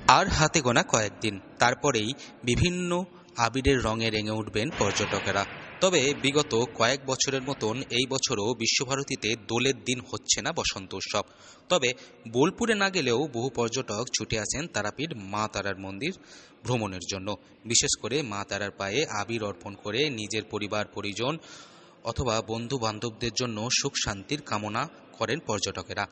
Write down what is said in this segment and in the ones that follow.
আর হাতে গোনা কয়েকদিন, তারপরেই বিভিন্ন আবিরের রঙে রেঙে উঠবেন পর্যটকেরা। তবে বিগত কয়েক বছরের মতন এই বছরও বিশ্বভারতীতে দোলের দিন হচ্ছে না বসন্ত উৎসব। তবে বোলপুরে না গেলেও বহু পর্যটক ছুটে আসেন তারাপীঠ মা তারার মন্দির ভ্রমণের জন্য। বিশেষ করে মা তারার পায়ে আবির অর্পণ করে নিজের পরিবার পরিজন অথবা বন্ধু বান্ধবদের জন্য সুখ শান্তির কামনা করেন পর্যটকেরা।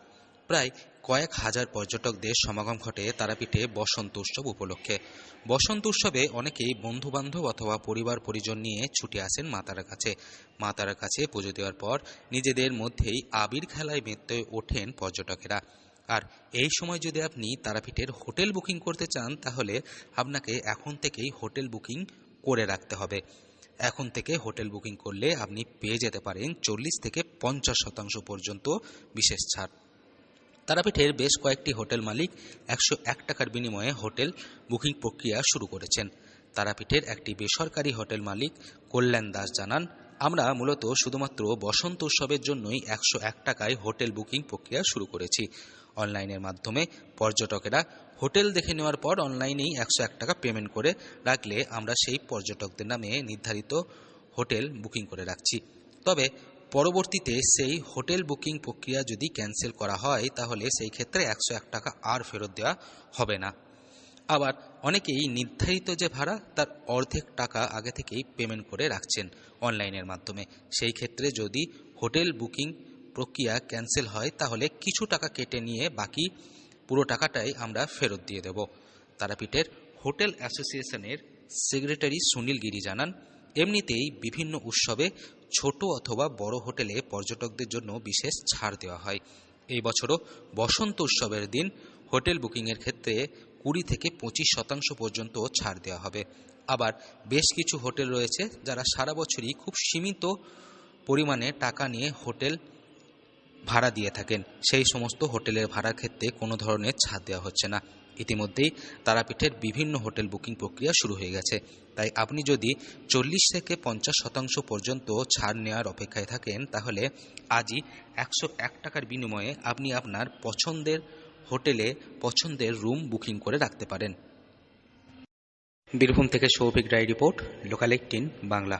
প্রায় কয়েক হাজার পর্যটকদের সমাগম ঘটে তারাপীঠে বসন্ত উৎসব উপলক্ষে। বসন্ত উৎসবে অনেকেই বন্ধু বান্ধব অথবা পরিবার পরিজন নিয়ে ছুটে আসেন মা তারার কাছে। মা তারার কাছে পুজো দেওয়ার পর নিজেদের মধ্যেই আবির খেলায় মেতে ওঠেন পর্যটকেরা। আর এই সময় যদি আপনি তারাপীঠের হোটেল বুকিং করতে চান, তাহলে আপনাকে এখন থেকেই হোটেল বুকিং করে রাখতে হবে। এখন থেকে হোটেল বুকিং করলে আপনি পেয়ে যেতে পারেন 40 থেকে 50% পর্যন্ত বিশেষ ছাড়। তারাপীঠের বেশ কয়েকটি হোটেল মালিক 101 টাকার বিনিময়ে হোটেল বুকিং প্রক্রিয়া শুরু করেছেন। তারাপীঠের একটি বেসরকারি হোটেল মালিক কল্যাণ দাস জানান, আমরা মূলত শুধুমাত্র বসন্ত উৎসবের জন্যই 101 টাকায় হোটেল বুকিং প্রক্রিয়া শুরু করেছি। অনলাইনের মাধ্যমে পর্যটকেরা হোটেল দেখে নেওয়ার পর অনলাইনেই 101 টাকা পেমেন্ট করে রাখলে আমরা সেই পর্যটকদের নামে নির্ধারিত হোটেল বুকিং করে রাখছি। তবে পরবর্তীতে সেই হোটেল বুকিং প্রক্রিয়া যদি ক্যান্সেল করা হয়, তাহলে সেই ক্ষেত্রে 101 টাকা আর ফেরত দেওয়া হবে না। আবার অনেকেই নির্ধারিত যে ভাড়া তার অর্ধেক টাকা আগে থেকেই পেমেন্ট করে রাখছেন অনলাইনের মাধ্যমে। সেই ক্ষেত্রে যদি হোটেল বুকিং প্রক্রিয়া ক্যান্সেল হয়, তাহলে কিছু টাকা কেটে নিয়ে বাকি পুরো টাকাটাই আমরা ফেরত দিয়ে দেব। তারাপীঠের হোটেল অ্যাসোসিয়েশনের সেক্রেটারি সুনীল গিরি জানান, এমনিতেই বিভিন্ন উৎসবে ছোট অথবা বড় হোটেলে পর্যটকদের জন্য বিশেষ ছাড় দেওয়া হয়। এই বছরও বসন্ত উৎসবের দিন হোটেল বুকিংয়ের ক্ষেত্রে 20 থেকে 25% পর্যন্ত ছাড় দেওয়া হবে। আবার বেশ কিছু হোটেল রয়েছে যারা সারা বছরই খুব সীমিত পরিমাণে টাকা নিয়ে হোটেল ভাড়া দিয়ে থাকেন। সেই সমস্ত হোটেলের ভাড়ার ক্ষেত্রে কোনো ধরনের ছাড় দেওয়া হচ্ছে না। ইতিমধ্যেই তারাপীঠের বিভিন্ন হোটেল বুকিং প্রক্রিয়া শুরু হয়ে গেছে। তাই আপনি যদি 40 থেকে 50% পর্যন্ত ছাড় নেওয়ার অপেক্ষায় থাকেন, তাহলে আজই 101 টাকার বিনিময়ে আপনি আপনার পছন্দের হোটেলে পছন্দের রুম বুকিং করে রাখতে পারেন। বীরভূম থেকে সৌভিক রায় রিপোর্ট, লোকাল 18 বাংলা।